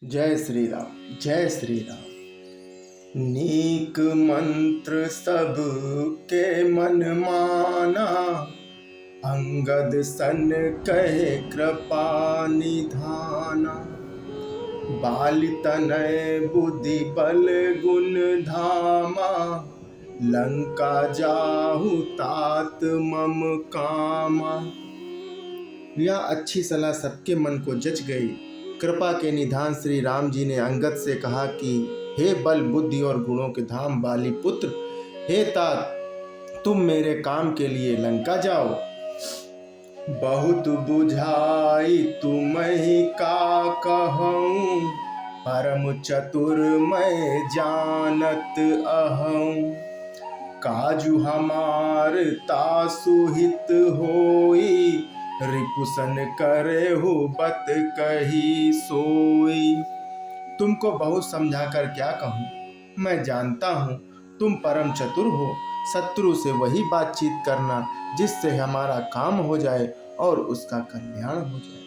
जय श्री राम। जय श्री राम। नीक मंत्र सब के मन माना, अंगद सन कहे कृपा निधाना। बाल तनय बुद्धि बल गुण धामा, लंका जाहु तात मम कामा। यह अच्छी सलाह सबके मन को जच गई। कृपा के निधान श्री राम जी ने अंगद से कहा कि हे बल बुद्धि और गुणों के धाम बाली पुत्र, हे तात, तुम मेरे काम के लिए लंका जाओ। बहुत बुझाई तुम्हें का कहूँ, परम चतुर मैं जानत अहूँ। काजू हमार तासुहित होई, रिपुसन करे हो बत कही सोई। तुमको बहुत समझाकर क्या कहूँ, मैं जानता हूँ तुम परम चतुर हो। शत्रु से वही बातचीत करना जिससे हमारा काम हो जाए और उसका कल्याण हो जाए।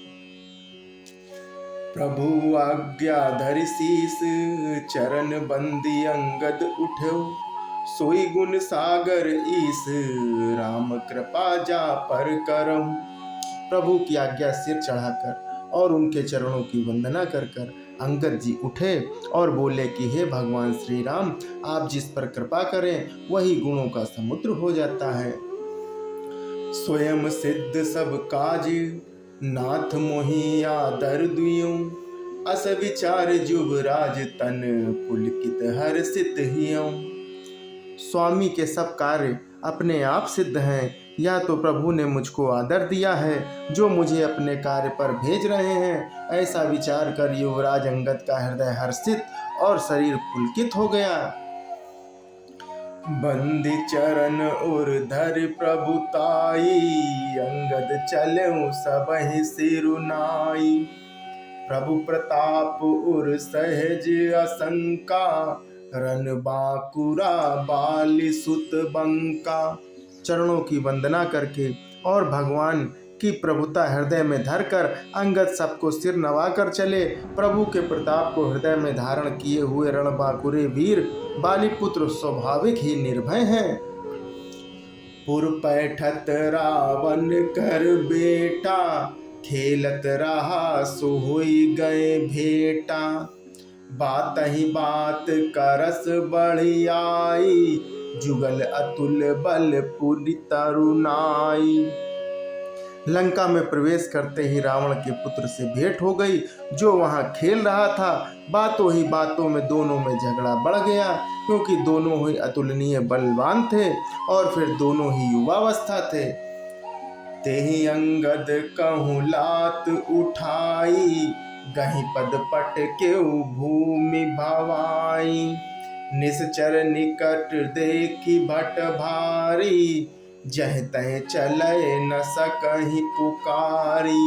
प्रभु आज्ञा धरि शीस, चरण बंदी अंगद उठो। सोई गुण सागर ईस, राम कृपा जा पर करऊं। प्रभु की आज्ञा सिर चढ़ाकर और उनके चरणों की वंदना कर कर अंगद जी उठे और बोले कि हे भगवान श्री राम, आप जिस पर कृपा करें वही गुणों का समुद्र हो जाता है। स्वयं सिद्ध सब काज, नाथ मोहि आदर दुयऊं। अस विचार जुबराज तन, पुलकित हर्षित हियऊं। स्वामी के सब कार्य अपने आप सिद्ध हैं। या तो प्रभु ने मुझको आदर दिया है जो मुझे अपने कार्य पर भेज रहे हैं। ऐसा विचार कर युवराज अंगद का हृदय हर्षित और शरीर पुलकित हो गया। बंदी चरण और धर प्रभुताई, अंगद चलऊं सबहि सिरुनाई। प्रभु प्रताप और सहज असंका, रन बाकुरा बाली सुत बंका। चरणों की वंदना करके और भगवान की प्रभुता हृदय में धरकर अंगद सबको सिर नवाकर चले। प्रभु के प्रताप को हृदय में धारण किए हुए रणबांकुरे वीर बाली पुत्र स्वाभाविक ही निर्भय हैं। पुर पैठत रावण कर बेटा, खेलत रहा सो होई गए भेटा। बात ही बात करस बढ़ियाई, जुगल अतुल बल पुरि तरुनाई। लंका में प्रवेश करते ही रावण के पुत्र से भेंट हो गई जो वहां खेल रहा था। बातों ही बातों में दोनों में झगड़ा बढ़ गया, क्योंकि दोनों ही अतुलनीय बलवान थे और फिर दोनों ही युवावस्था थे। तेहि अंगद कहूँ लात उठाई, गही पद पट केउ भूमि भवाई। निश्चर निकट देखी भट भारी, जह तह चले न सकहि पुकारी।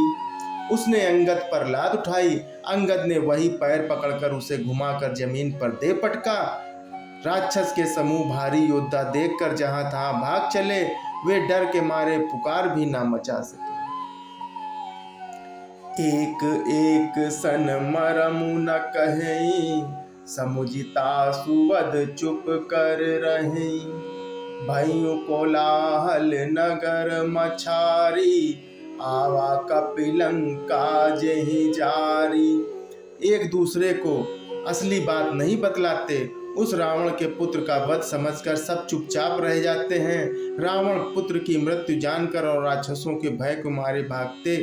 उसने अंगद पर लात उठाई। अंगद ने वही पैर पकड़कर उसे घुमाकर जमीन पर दे पटका। राक्षस के समूह भारी योद्धा देखकर जहां तहां भाग चले। वे डर के मारे पुकार भी ना मचा सके। एक एक सन मरमु न कहीं, समुझिता सुवद चुप कर रहे। भइयो कोलाहल नगर मछारी, आवा कपिलंका जेहि जारी। एक दूसरे को असली बात नहीं बतलाते। उस रावण के पुत्र का वध समझकर सब चुपचाप रह जाते हैं। रावण पुत्र की मृत्यु जानकर और राक्षसों के भय को मारे भागते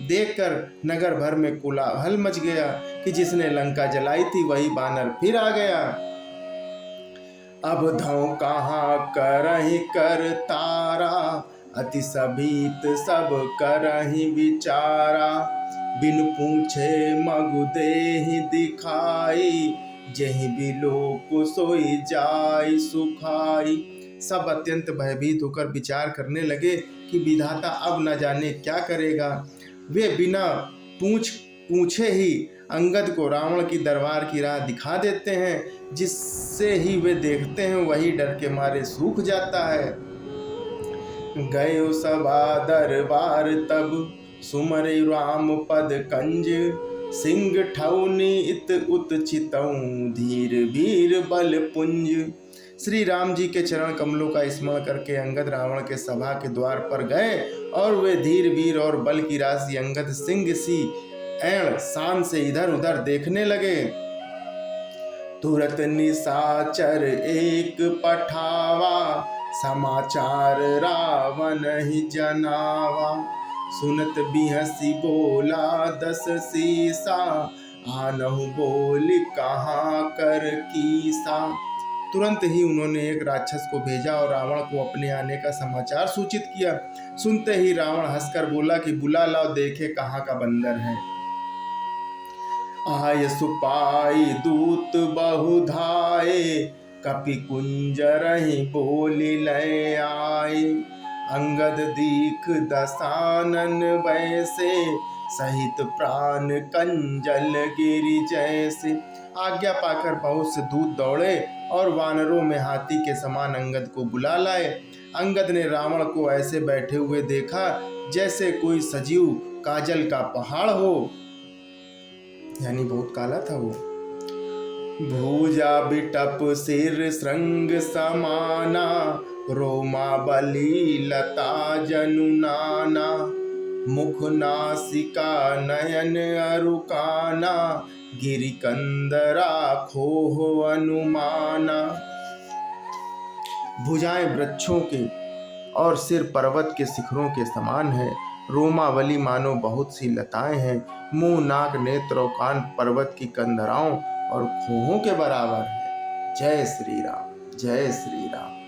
देखकर नगर भर में कोलाहल मच गया कि जिसने लंका जलाई थी वही बानर फिर आ गया। अब धौ कहाँ करहि कर तारा, अति सभीत सब करहि विचारा। बिन पूछे मगु देहि दिखाई, जेहि बिलोक सोई जाय सुखाई। सब अत्यंत भयभीत होकर विचार करने लगे कि विधाता अब न जाने क्या करेगा। वे बिना पूछे ही अंगद को रावण की दरबार की राह दिखा देते हैं। जिससे ही वे देखते हैं वही डर के मारे सूख जाता है। गयो सभा दरबार तब, सुमरि राम पद कंज। सिंह ठौनी इत उत चितऊं धीर वीर बल पुंज। श्री राम जी के चरण कमलों का स्मरण करके अंगद रावण के सभा के द्वार पर गए और वे धीर वीर और बल की राशि अंगद सिंह सी ऐण शान से इधर उधर देखने लगे। तुरत निशाचर एक पठावा समाचार रावण ही जनावा। सुनत बिहसी बोला दस सीसा आनहु बोल कहाँ कर कीसा। तुरंत ही उन्होंने एक राक्षस को भेजा और रावण को अपने आने का समाचार सूचित किया। सुनते ही रावण हंसकर बोला कि बुला लाओ देखे कहाँ का बंदर है। आय सुपाई दूत बहुधाए कपि कुंजर ही बोली लय आए। अंगद दीख दसानन वैसे सहित प्राण कंजल गिरि जैसे। आज्ञा पाकर बहुत से दूत दौड़े और वानरों में हाथी के समान अंगद को बुला लाए। अंगद ने रावण को ऐसे बैठे हुए देखा जैसे कोई सजीव काजल का पहाड़ हो, यानी बहुत काला था वो। भुजा बिटप सिर श्रृंग समाना रोमा बली लता जनु नाना। मुख नासिका नयन अरुकाना गिरि कंदरा खोह अनुमाना। भुजाएं वृक्षों के और सिर पर्वत के शिखरों के समान है। रोमावली मानो बहुत सी लताएं हैं। मुंह नाक नेत्र और कान पर्वत की कंदराओं और खोहों के बराबर है। जय श्री राम, जय श्री राम।